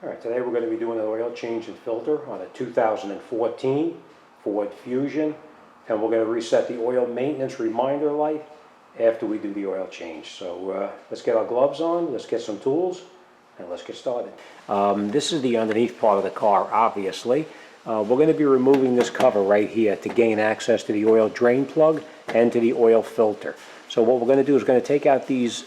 Alright, today we're going to be doing an oil change and filter on a 2014 Ford Fusion, and we're going to reset the oil maintenance reminder light after we do the oil change. So let's get our gloves on, let's get some tools, and let's get started. This is the underneath part of the car, obviously. We're going to be removing this cover right here to gain access to the oil drain plug and to the oil filter. So what we're going to do is we're going to take out these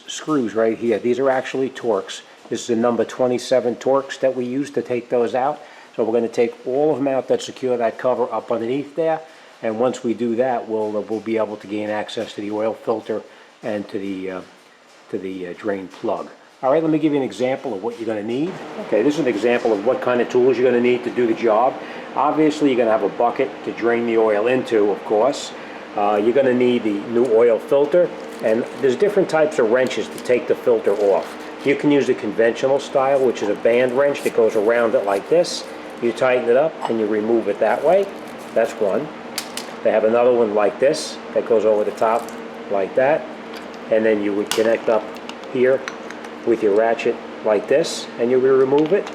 screws right here. These are actually Torx. This is the number 27 Torx that we use to take those out. So we're going to take all of them out that secure that cover up underneath there. And once we do that, we'll be able to gain access to the oil filter and to the drain plug. All right, let me give you an example of what you're going to need. Okay, this is an example of what kind of tools you're going to need to do the job. Obviously, you're going to have a bucket to drain the oil into, of course. You're going to need the new oil filter, and there's different types of wrenches to take the filter off. You can use the conventional style, which is a band wrench that goes around it like this. You tighten it up and you remove it that way. That's one. They have another one like this that goes over the top like that, and then you would connect up here with your ratchet like this, and you will remove it.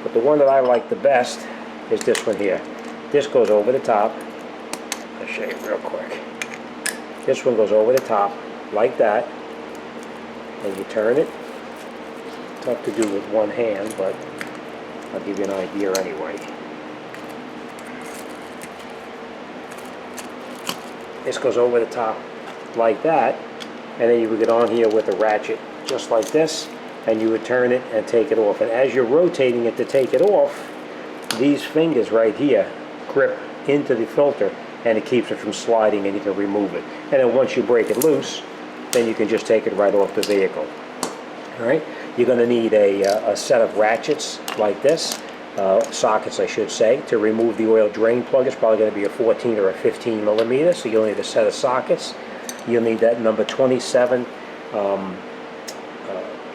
But the one that I like the best is this one here. This goes over the top. I'll show you real quick. This one goes over the top like that, and you turn it. Tough to do with one hand, but I'll give you an idea anyway. This goes over the top like that, and then you would get on here with a ratchet just like this, and you would turn it and take it off. And as you're rotating it to take it off, these fingers right here grip into the filter, and it keeps it from sliding, and you can remove it. And then once you break it loose, then you can just take it right off the vehicle. All right, you're going to need a set of ratchets like this, sockets I should say, to remove the oil drain plug. It's probably going to be a 14 or a 15 millimeter, so you'll need a set of sockets. You'll need that number 27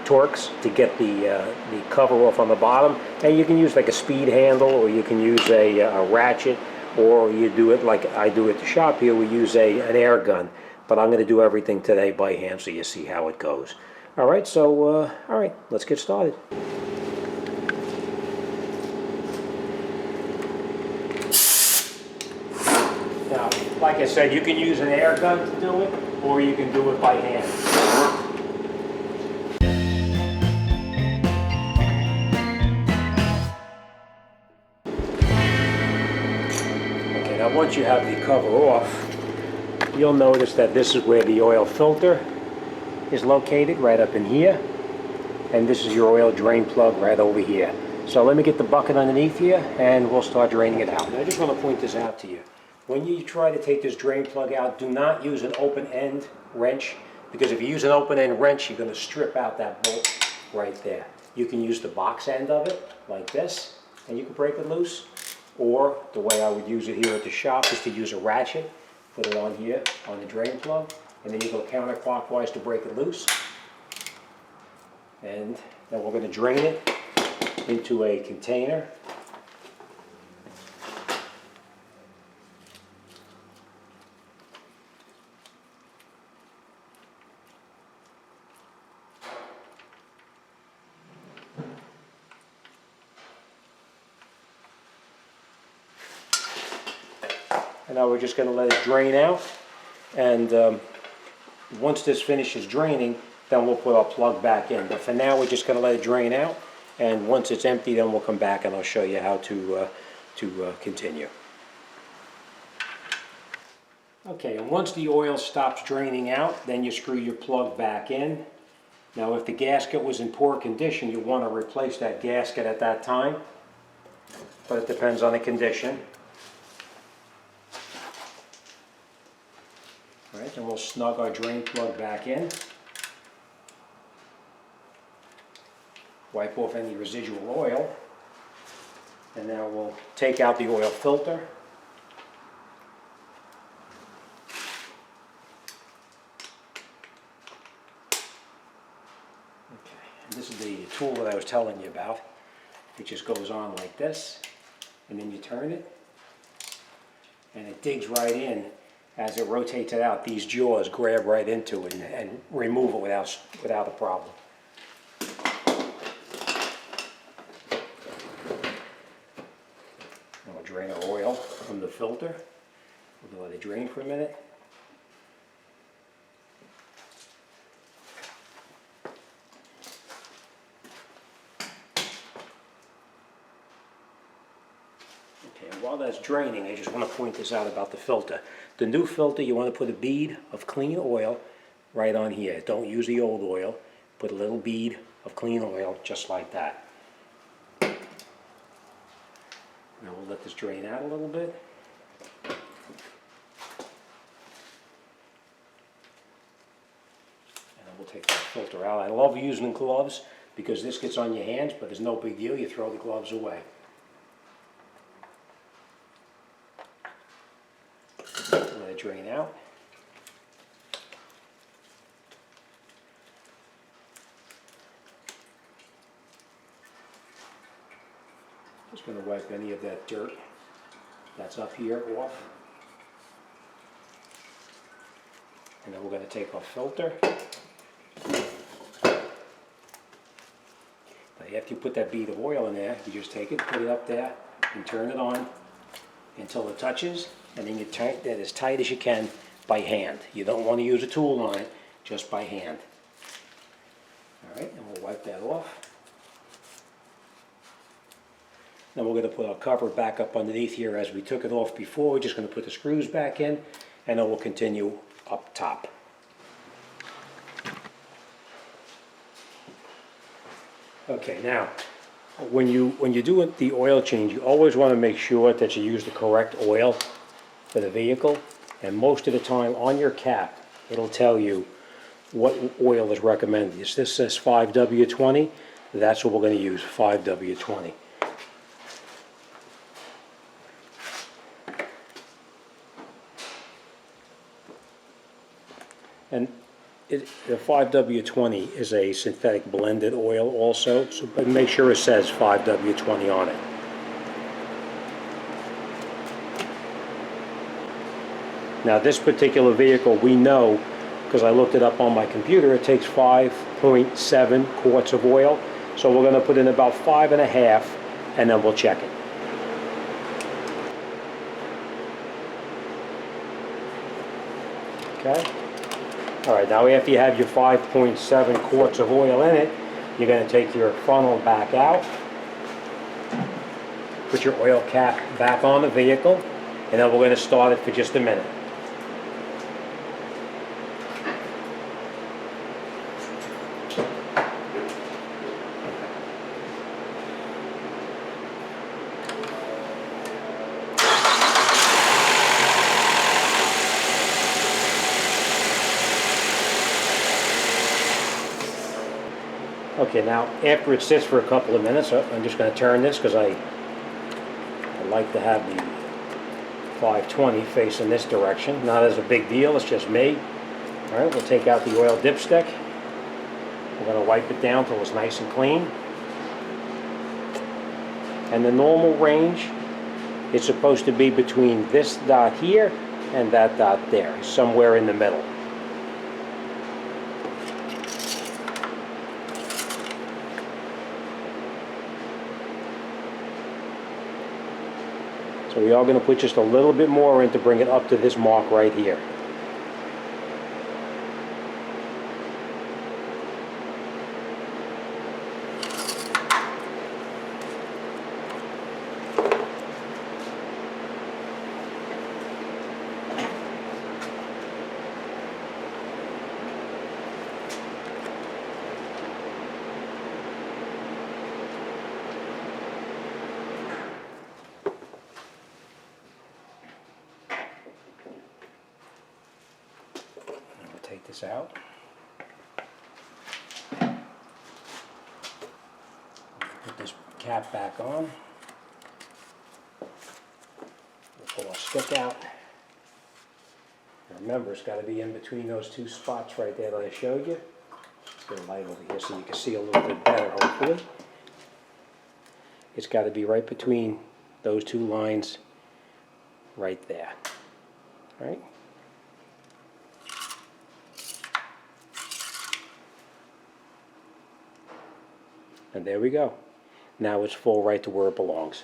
Torx to get the cover off on the bottom. And you can use like a speed handle, or you can use a ratchet, or you do it like I do at the shop here. We use an air gun, but I'm going to do everything today by hand so you see how it goes. All right, so all right, let's get started. Now, like I said, you can use an air gun to do it, or you can do it by hand. Okay, now once you have the cover off, you'll notice that this is where the oil filter is located, right up in here, and this is your oil drain plug right over here. So let me get the bucket underneath here and we'll start draining it out. And I just want to point this out to you. When you try to take this drain plug out, do not use an open end wrench, because if you use an open end wrench, you're going to strip out that bolt right there. You can use the box end of it like this, and you can break it loose, or the way I would use it here at the shop is to use a ratchet, put it on here on the drain plug, and then you go counterclockwise to break it loose. And then we're going to drain it into a container. And now we're just going to let it drain out, and once this finishes draining, then we'll put our plug back in. But for now, we're just going to let it drain out, and once it's empty, then we'll come back and I'll show you how to continue. Okay, and once the oil stops draining out, then you screw your plug back in. Now, if the gasket was in poor condition, you want to replace that gasket at that time, but it depends on the condition. All right, then we'll snug our drain plug back in. Wipe off any residual oil. And now we'll take out the oil filter. Okay, and this is the tool that I was telling you about. It just goes on like this, and then you turn it, and it digs right in. As it rotates it out, these jaws grab right into it and remove it without a problem. drain our oil from the filter. We'll let it drain for a minute. Okay, and while that's draining, I just want to point this out about the filter. The new filter, you want to put a bead of clean oil right on here. Don't use the old oil. Put a little bead of clean oil just like that. Now we'll let this drain out a little bit. And then we'll take that filter out. I love using gloves because this gets on your hands, but there's no big deal. You throw the gloves away. Let it drain out. Just going to wipe any of that dirt that's up here off. And then we're going to take our filter. Now after you put that bead of oil in there, you just take it, put it up there, and turn it on until it touches, and then you turn that as tight as you can by hand. You don't want to use a tool on it, just by hand. Alright, and we'll wipe that off. Then we're going to put our cover back up underneath here as we took it off before. We're just going to put the screws back in, and then we'll continue up top. Okay, now when you do the oil change, you always want to make sure that you use the correct oil for the vehicle. And most of the time on your cap, it'll tell you what oil is recommended. If this says 5W20, that's what we're going to use, 5W20. And the 5W20 is a synthetic blended oil also, so but make sure it says 5W20 on it. Now this particular vehicle, we know, because I looked it up on my computer, it takes 5.7 quarts of oil. So we're going to put in about 5.5, and then we'll check it. Okay? Alright, now after you have your 5.7 quarts of oil in it, you're going to take your funnel back out, put your oil cap back on the vehicle, and then we're going to start it for just a minute. Okay, now after it sits for a couple of minutes, I'm just going to turn this because I like to have the 520 facing this direction. Not as a big deal, it's just me. Alright, we'll take out the oil dipstick. We're going to wipe it down till it's nice and clean. And the normal range is supposed to be between this dot here and that dot there, somewhere in the middle. So we are going to put just a little bit more in to bring it up to this mark right here. Take this out. Put this cap back on. We'll pull our stick out. Now remember, it's got to be in between those two spots right there that I showed you. Let's get a light over here so you can see a little bit better, hopefully. It's got to be right between those two lines right there. All right? And there we go. Now it's full right to where it belongs.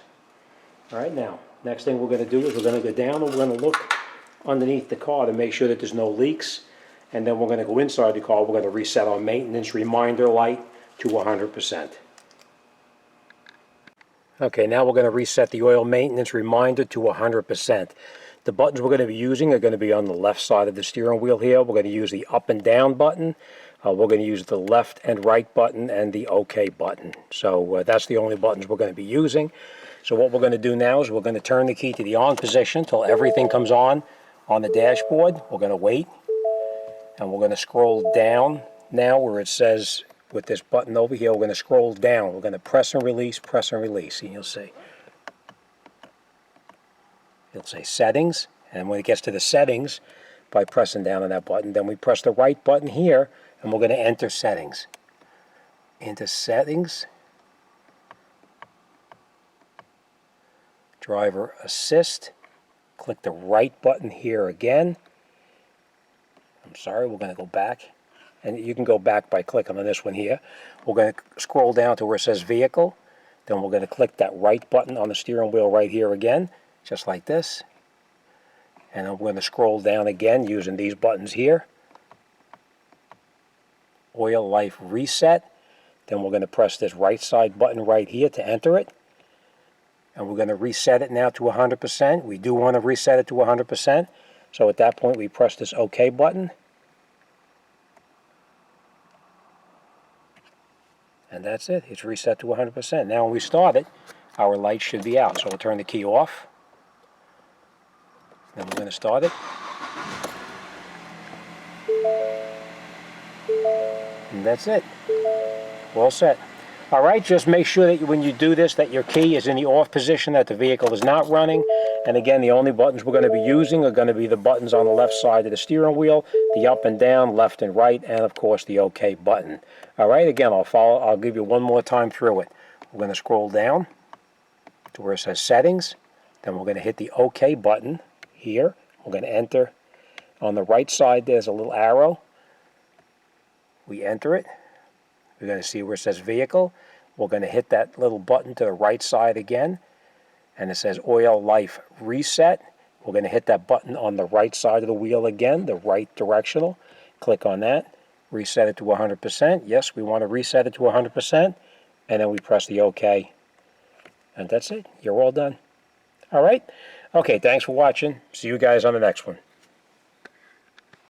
All right, now, next thing we're going to do is we're going to go down and we're going to look underneath the car to make sure that there's no leaks. And then we're going to go inside the car. We're going to reset our maintenance reminder light to 100%. Okay, now we're going to reset the oil maintenance reminder to 100%. The buttons we're going to be using are going to be on the left side of the steering wheel here. We're going to use the up and down button. We're going to use the left and right button and the OK button. So that's the only buttons we're going to be using. So what we're going to do now is we're going to turn the key to the on position until everything comes on the dashboard. We're going to wait, and we're going to scroll down now where it says, with this button over here, we're going to scroll down. We're going to press and release, and you'll see. It'll say settings, and when it gets to the settings, by pressing down on that button, then we press the right button here, and we're going to enter settings. Into settings, driver assist, click the right button here again. I'm sorry, we're going to go back. And you can go back by clicking on this one here. We're going to scroll down to where it says vehicle. Then we're going to click that right button on the steering wheel right here again, just like this. And then we're going to scroll down again using these buttons here. Oil life reset. Then we're going to press this right side button right here to enter it. And we're going to reset it now to 100%. We do want to reset it to 100%. So at that point we press this OK button. And that's it. It's reset to 100%. Now when we start it, our light should be out. So we'll turn the key off. Then we're going to start it. And that's it. We're all set. All right, just make sure that when you do this that your key is in the off position, that the vehicle is not running. And again, the only buttons we're going to be using are going to be the buttons on the left side of the steering wheel, the up and down, left and right, and of course the OK button. All right, again, I'll give you one more time through it. We're going to scroll down to where it says settings. Then we're going to hit the OK button here. We're going to enter. On the right side, there's a little arrow. We enter it. We're going to see where it says vehicle. We're going to hit that little button to the right side again. And it says oil life reset. We're going to hit that button on the right side of the wheel again, the right directional. Click on that. Reset it to 100%. Yes, we want to reset it to 100%. And then we press the OK. And that's it. You're all done. All right? Okay, thanks for watching. See you guys on the next one.